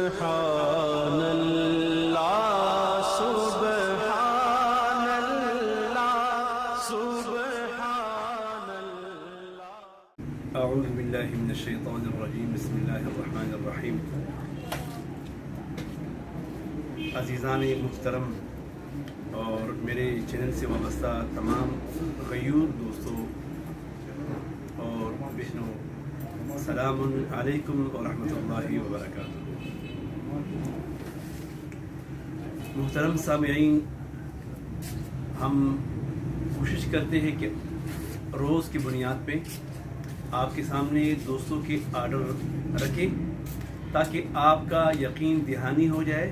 سبحان اللہ سبحان اللہ سبحان اللہ۔ اعوذ باللہ من الشیطان الرجیم، بسم اللہ الرحمن الرحیم۔ عزیزان محترم اور میرے چینل سے وابستہ تمام غیور دوستوں اور بہنوں، السلام علیکم ورحمۃ اللہ وبرکاتہ۔ محترم سامعین، ہم کوشش کرتے ہیں کہ روز کی بنیاد پہ آپ کے سامنے دوستوں کے آرڈر رکھیں تاکہ آپ کا یقین دہانی ہو جائے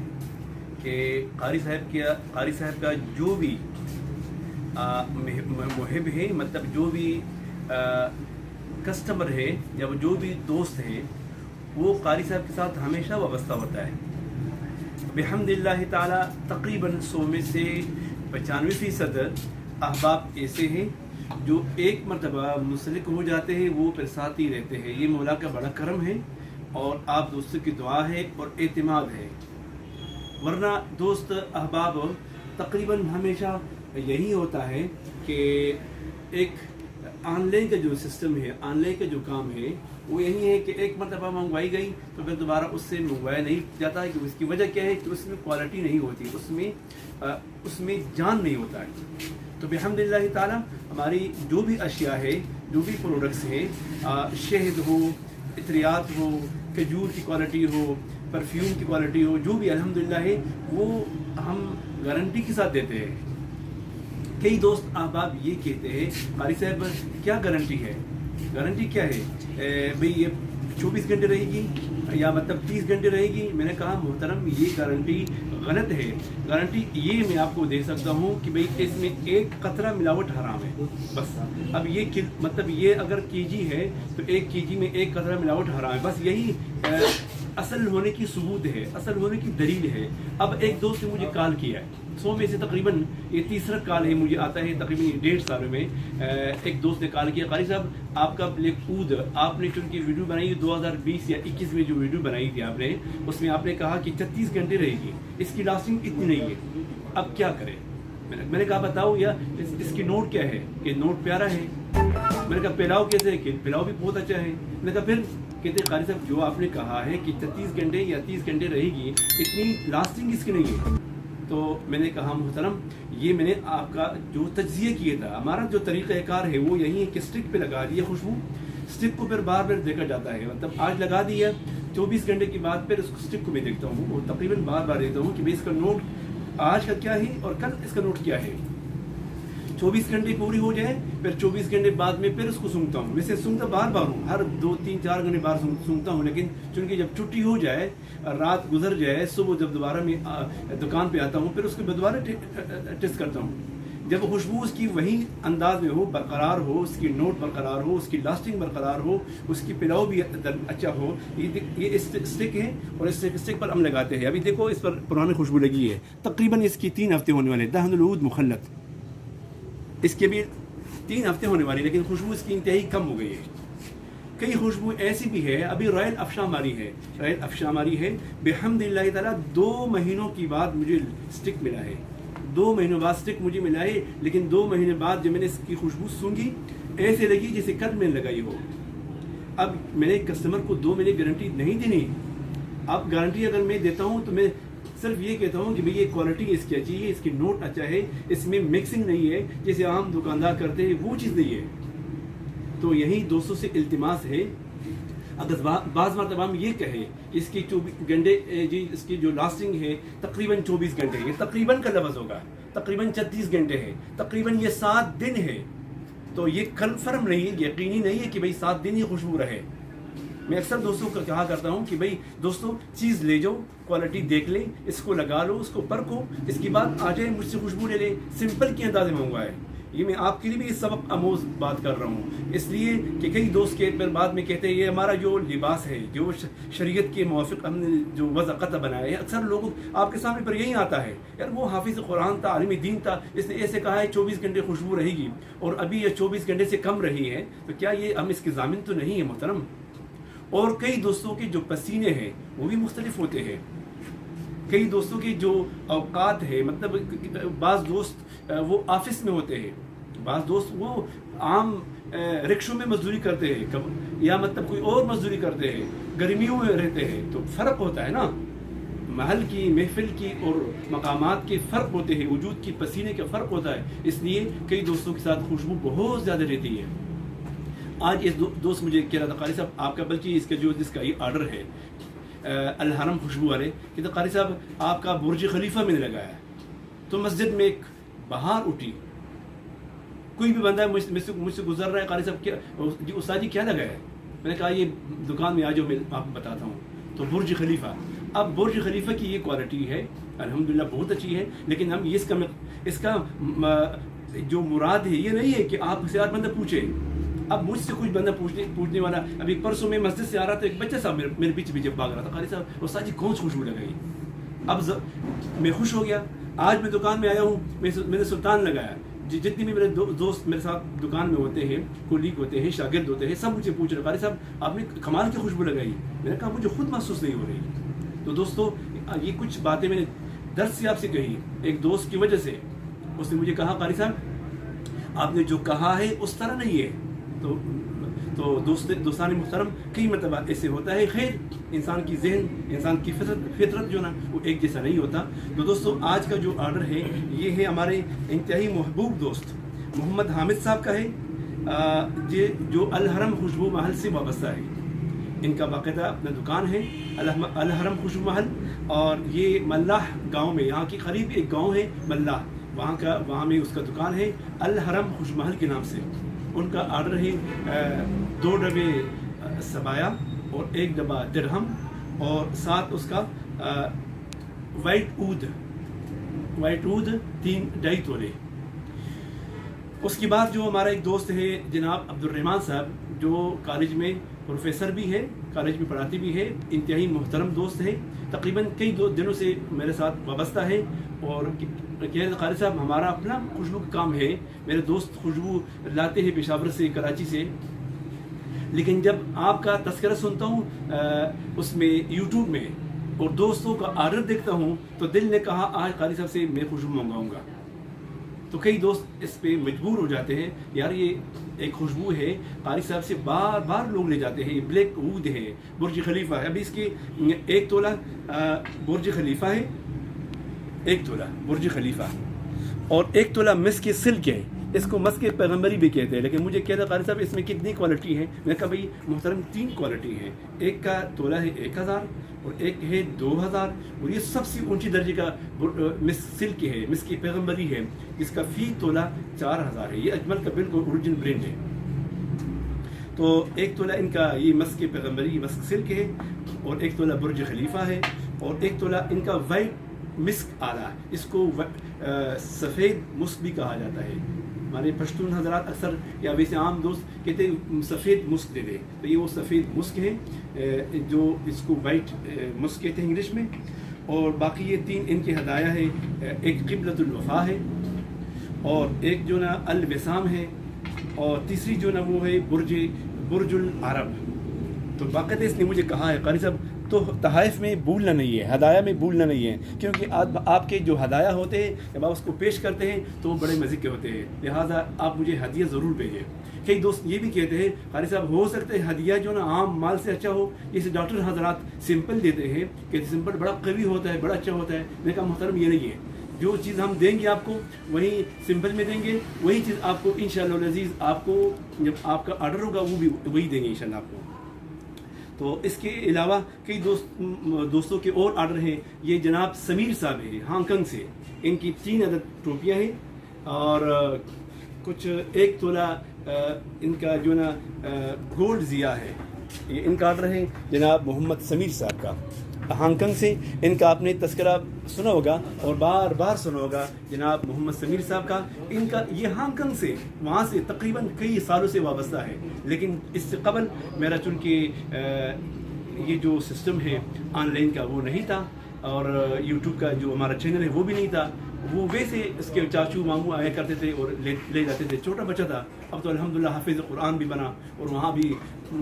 کہ قاری صاحب کا جو بھی محب ہے، مطلب جو بھی کسٹمر ہے یا جو بھی دوست ہے، وہ قاری صاحب کے ساتھ ہمیشہ وابستہ ہوتا ہے۔ بحمد اللہ تعالی تقریباً 100 میں سے 95% احباب ایسے ہیں جو ایک مرتبہ منسلک ہو جاتے ہیں، وہ پھر ساتھ ہی رہتے ہیں۔ یہ مولا کا بڑا کرم ہے اور آپ دوستوں کی دعا ہے اور اعتماد ہے، ورنہ دوست احباب تقریباً ہمیشہ یہی ہوتا ہے کہ ایک آن لائن کا جو سسٹم ہے، آن لائن کا جو کام ہے، وہ یہی ہے کہ ایک مرتبہ منگوائی گئی تو پھر دوبارہ اس سے منگوایا نہیں جاتا ہے۔ کہ اس کی وجہ کیا ہے کہ اس میں کوالٹی نہیں ہوتی، اس میں جان نہیں ہوتا ہے۔ تو بحمد اللہ تعالیٰ ہماری جو بھی اشیاء ہے، جو بھی پروڈکٹس ہیں، شہد ہو، عطریات ہو، کھجور کی کوالٹی ہو، پرفیوم کی کوالٹی ہو، جو بھی الحمدللہ ہے، وہ ہم گارنٹی کے ساتھ دیتے ہیں۔ کئی دوست احباب یہ کہتے ہیں قاری صاحب کیا گارنٹی ہے؟ گارنٹی کیا ہے بھئی، یہ 24 گھنٹے رہے گی یا مطلب 30 گھنٹے رہے گی؟ میں نے کہا محترم یہ گارنٹی غلط ہے۔ گارنٹی یہ میں آپ کو دے سکتا ہوں کہ بھئی اس میں ایک قطرہ ملاوٹ حرام ہے، بس۔ اب یہ مطلب یہ اگر kg ہے تو 1 kg میں 1 قطرہ ملاوٹ حرام ہے، بس یہی اصل ہونے کی ثبوت ہے، اصل ہونے کی دلیل ہے۔ اب ایک دوست نے مجھے کال کیا ہے، 100 میں سے تقریباً یہ تیسرا کال ہے مجھے آتا ہے تقریباً 1.5 سال میں۔ ایک دوست نے کال کیا، قاری صاحب آپ کا بلیک اود، آپ نے چونکہ ویڈیو بنائی 2020 یا 21 میں جو ویڈیو بنائی تھی آپ نے، اس میں آپ نے کہا کہ 36 گھنٹے رہے گی، اس کی لاسٹنگ اتنی نہیں ہے، اب کیا کریں؟ میں نے کہا بتاؤ یا اس کی نوٹ کیا ہے؟ کہ نوٹ پیارا ہے۔ میں نے کہا پلاؤ کیسے ہے؟ کہ پلاؤ بھی بہت اچھا ہے۔ میں نے کہا پھر؟ کہتے قاری صاحب جو آپ نے کہا ہے کہ 36 گھنٹے یا 30 گھنٹے رہے گی، اتنی لاسٹنگ اس کی نہیں ہے۔ تو میں نے کہا محترم یہ میں نے آپ کا جو تجزیہ کیا تھا، ہمارا جو طریقہ کار ہے وہ یہی ہے کہ اسٹک پہ لگا دیا خوشبو، اسٹک کو پھر بار بار دیکھا جاتا ہے، مطلب آج لگا دیا 24 گھنٹے کے بعد پھر اس اسٹک کو بھی دیکھتا ہوں اور تقریباً بار بار دیکھتا ہوں کہ بھائی اس کا نوٹ آج کا کیا ہے اور کل اس کا نوٹ کیا ہے۔ 24 گھنٹے پوری ہو جائے پھر 24 گھنٹے بعد میں پھر اس کو سونگتا ہوں۔ ویسے سونگتا بار بار ہوں، ہر 2 3 4 گھنٹے بعد سونگتا ہوں، لیکن چونکہ جب چھٹی ہو جائے، رات گزر جائے، صبح جب دوبارہ میں دکان پہ آتا ہوں پھر اس کو دوبارہ ٹیسٹ کرتا ہوں۔ جب خوشبو اس کی وہی انداز میں ہو، برقرار ہو، اس کی نوٹ برقرار ہو، اس کی لاسٹنگ برقرار ہو، اس کی پلاؤ بھی اچھا ہو، یہ اسٹک ہے اور اس اسٹک پر ہم لگاتے ہیں۔ ابھی دیکھو اس پر پرانی خوشبو لگی ہے، تقریباً اس کی 3 ہفتے ہونے والے، دہن العود مخلط، اس کے بھی 3 ہفتے ہونے والی، لیکن خوشبو اس کی انتہائی کم ہو گئی ہے۔ کئی خوشبو ایسی بھی ہے، ابھی رائل افشاماری ہے، بحمد اللہ تعالیٰ 2 مہینوں کی بعد مجھے اسٹک ملا ہے، 2 مہینوں بعد اسٹک مجھے ملا ہے، لیکن 2 مہینے بعد جب میں نے اس کی خوشبو سونگھی ایسے لگی جیسے کل میں نے لگائی ہو۔ اب میں نے کسٹمر کو 2 مہینے گارنٹی نہیں دینی۔ اب گارنٹی اگر میں دیتا ہوں تو میں صرف یہ کہتا ہوں کہ بھئی یہ کوالٹی اس کی اچھی ہے، اس کی نوٹ اچھا ہے، اس میں مکسنگ نہیں ہے جیسے عام دکاندار کرتے ہیں، وہ چیز نہیں ہے۔ تو یہی دوستوں سے التماس ہے، اگر بعض مرتبہ ہم یہ کہیں اس کی 24 گھنٹے جی اس کی جو لاسٹنگ ہے تقریباً 24 گھنٹے، یہ تقریباً کا لفظ ہوگا، تقریباً 36 گھنٹے ہے، تقریباً یہ 7 دن ہے، تو یہ کنفرم نہیں، یقینی نہیں ہے کہ بھئی 7 دن یہ خوشبو رہے۔ میں اکثر دوستوں کو کہا کرتا ہوں کہ بھئی دوستوں چیز لے جاؤ، کوالٹی دیکھ لیں، اس کو لگا لو، اس کو پرکھو، اس کے بعد آ جائے مجھ سے خوشبو لے لیں، سمپل کے انداز میں منگوائے۔ یہ میں آپ کے لیے بھی سبق آموز بات کر رہا ہوں، اس لیے کہ کئی دوست کے پھر بعد میں کہتے ہیں یہ ہمارا جو لباس ہے، جو شریعت کے موافق ہم نے جو وضع قطع بنایا ہے، اکثر لوگوں آپ کے سامنے پر یہی آتا ہے، یار وہ حافظ قرآن تھا، عالم دین تھا، اس نے ایسے کہا ہے 24 گھنٹے خوشبو رہے گی اور ابھی یہ 24 گھنٹے سے کم رہی ہے، تو کیا یہ ہم اس کی ضامن تو نہیں ہے محترم؟ اور کئی دوستوں کے جو پسینے ہیں وہ بھی مختلف ہوتے ہیں. کئی دوستوں کے جو اوقات ہے، مطلب بعض دوست وہ آفس میں ہوتے ہیں، بعض دوست وہ عام رکشوں میں مزدوری کرتے ہیں، یا مطلب کوئی اور مزدوری کرتے ہیں، گرمیوں میں رہتے ہیں. تو فرق ہوتا ہے نا، محل کی، محفل کی اور مقامات کے فرق ہوتے ہیں، وجود کی پسینے کا فرق ہوتا ہے. اس لیے کئی دوستوں کے ساتھ خوشبو بہت زیادہ رہتی ہے. آج ایک دوست مجھے کہہ رہا تھا، قاری صاحب آپ کا، بلکہ اس کا جس کا یہ آرڈر ہے الحرم خوشبو والے، کہ قاری صاحب آپ کا برج خلیفہ میں نے لگایا ہے. تو مسجد میں ایک بہار اٹھی، کوئی بھی بندہ مجھ سے گزر رہا ہے، قاری صاحب کیا جی استاد جی کیا لگایا ہے؟ میں نے کہا یہ دکان میں آ جاؤ، میں آپ کو بتاتا ہوں. تو برج خلیفہ، اب برج خلیفہ کی یہ کوالٹی ہے الحمدللہ بہت اچھی ہے، لیکن ہم اس کا جو مراد ہے یہ نہیں ہے کہ آپ سے بندہ پوچھے. اب مجھ سے کچھ بندہ پوچھنے والا، ابھی پرسوں میں مسجد سے آ رہا تھا، ایک بچہ صاحب میرے پیچھے بھاگ رہا تھا، قاری صاحب استاد جی کون سی خوشبو لگائی؟ اب میں خوش ہو گیا. آج میں دکان میں آیا ہوں، میں نے سلطان لگایا. جتنے بھی میرے دوست میرے ساتھ دکان میں ہوتے ہیں، کولیگ ہوتے ہیں، شاگرد ہوتے ہیں، سب مجھے پوچھ رہے قاری صاحب آپ نے کمال کی خوشبو لگائی. میں نے کہا مجھے خود محسوس نہیں ہو رہی. تو دوستو یہ کچھ باتیں میں نے درس سے آپ سے کہی ایک دوست کی وجہ سے. اس نے مجھے کہا قاری صاحب آپ نے جو کہا ہے اس طرح نہیں ہے. تو دوستان محترم کئی مرتبہ ایسے ہوتا ہے. خیر، انسان کی ذہن، انسان کی فطرت جو نا وہ ایک جیسا نہیں ہوتا. تو دوستو آج کا جو آرڈر ہے یہ ہے ہمارے انتہائی محبوب دوست محمد حامد صاحب کا ہے، جو الحرم خوشبو محل سے وابستہ ہے. ان کا باقاعدہ اپنا دکان ہے الحرم خوشبو محل، اور یہ ملاح گاؤں میں، یہاں کی قریب ایک گاؤں ہے ملاح، وہاں میں اس کا دکان ہے الحرم خوشبو محل کے نام سے. ان کا آرڈر ہے 2 ڈبے سبایا اور 1 ڈبہ درہم، اور ساتھ اس کا وائٹ اود 3.5 تولے. اس کے بعد جو ہمارا ایک دوست ہے جناب عبد الرحمان صاحب، جو کالج میں پروفیسر بھی ہے، کالج میں پڑھاتی بھی ہے، انتہائی محترم دوست ہے، تقریباً کئی دنوں سے میرے ساتھ وابستہ ہے. اور کہہ رہے قاری صاحب ہمارا اپنا خوشبو کا کام ہے، میرے دوست خوشبو لاتے ہیں پشاور سے، کراچی سے، لیکن جب آپ کا تذکرہ سنتا ہوں اس میں یوٹیوب میں اور دوستوں کا آرڈر دیکھتا ہوں تو دل نے کہا آج قاری صاحب سے میں خوشبو منگواؤں گا. تو کئی دوست اس پہ مجبور ہو جاتے ہیں، یار یہ ایک خوشبو ہے قاری صاحب سے بار بار لوگ لے جاتے ہیں. یہ بلیک اود ہے، برج خلیفہ ہے. ابھی اس کی 1 تولہ برج خلیفہ ہے، 1 تولہ برج خلیفہ اور 1 تولہ مسک سلک ہے. اس کو مسک پیغمبری بھی کہتے ہیں، لیکن مجھے کہتا قاری صاحب اس میں کتنی کوالٹی ہے؟ میں نے کہا بھائی محترم 3 کوالٹی ہے، ایک کا تولہ ہے 1000 اور ایک ہے 2000، اور یہ سب سے اونچی درجے کا مسک سلک ہے، مسک پیغمبری ہے، جس کا فی تولہ 4000 ہے. یہ اجمل کا بالکل اوریجنل برینڈ ہے. تو 1 تولہ ان کا یہ مسک پیغمبری مسک سلک ہے، اور 1 تولہ برج خلیفہ ہے، اور 1 تولہ ان کا وائٹ مسک آلہ، اس کو سفید مسک بھی کہا جاتا ہے. ہمارے پشتون حضرات اکثر یا ویسے عام دوست کہتے ہیں سفید مسک دے دے، تو یہ وہ سفید مسک ہے جو اس کو وائٹ مسک کہتے ہیں انگلش میں. اور باقی یہ 3 ان کے ہدایہ ہے، ایک قبلۃ الوفا ہے، اور ایک جو نا الوسام ہے، اور تیسری جو نا وہ ہے برج العرب. تو باقاعدہ اس نے مجھے کہا ہے قاری صاحب تو تحائف میں بھولنا نہیں ہے، ہدایہ میں بھولنا نہیں ہے، کیونکہ آپ کے جو ہدایہ ہوتے ہیں جب آپ اس کو پیش کرتے ہیں تو وہ بڑے مزے کے ہوتے ہیں، لہٰذا آپ مجھے ہدیہ ضرور بھیجیں. کئی دوست یہ بھی کہتے ہیں قاری صاحب ہو سکتا ہے ہدیہ جو نا عام مال سے اچھا ہو، جیسے ڈاکٹر حضرات سمپل دیتے ہیں کہ سمپل بڑا قوی ہوتا ہے، بڑا اچھا ہوتا ہے. میں کہا محترم یہ نہیں ہے، جو چیز ہم دیں گے آپ کو وہی سمپل میں دیں گے، وہی چیز آپ کو انشاءاللہ العزیز آپ کو جب آپ کا آرڈر ہوگا وہ بھی وہی دیں گے انشاءاللہ آپ کو. تو اس کے علاوہ کئی دوستوں کے اور آرڈر ہیں. یہ جناب سمیر صاحب ہیں ہانگ کانگ سے، ان کی 3 عدد ٹوپیاں ہیں، اور کچھ 1 تولہ ان کا جو نا گولڈ ضیا ہے. یہ ان کا آرڈر ہے جناب محمد سمیر صاحب کا ہانگ کانگ سے. ان کا آپ نے تذکرہ سنا ہوگا اور بار بار سنا ہوگا جناب محمد سمیر صاحب کا. ان کا یہ ہانگ کانگ سے وہاں سے تقریباً کئی سالوں سے وابستہ ہے، لیکن اس سے قبل میرا چونکہ یہ جو سسٹم ہے آن لائن کا وہ نہیں تھا، اور یوٹیوب کا جو ہمارا چینل ہے وہ بھی نہیں تھا. وہ ویسے اس کے چاچو ماموں آیا کرتے تھے اور لے جاتے تھے. چھوٹا بچہ تھا. اب تو الحمدللہ حافظ قرآن بھی بنا اور وہاں بھی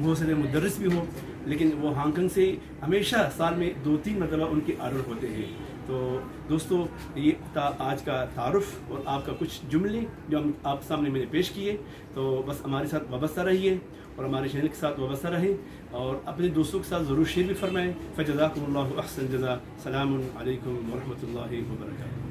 ہو سکے مدرس بھی ہو. لیکن وہ ہانگ کانگ سے ہمیشہ سال میں 2-3 مرتبہ ان کے آرڈر ہوتے ہیں. تو دوستو یہ تھا آج کا تعارف اور آپ کا کچھ جملے جو ہم آپ سامنے میں نے پیش کیے. تو بس ہمارے ساتھ وابستہ رہیے اور ہمارے چینل کے ساتھ وابستہ رہیں اور اپنے دوستوں کے ساتھ ضرور شیئر بھی فرمائیں. فجزاکم اللہ احسن جزا. سلام علیکم ورحمۃ اللہ وبرکاتہ.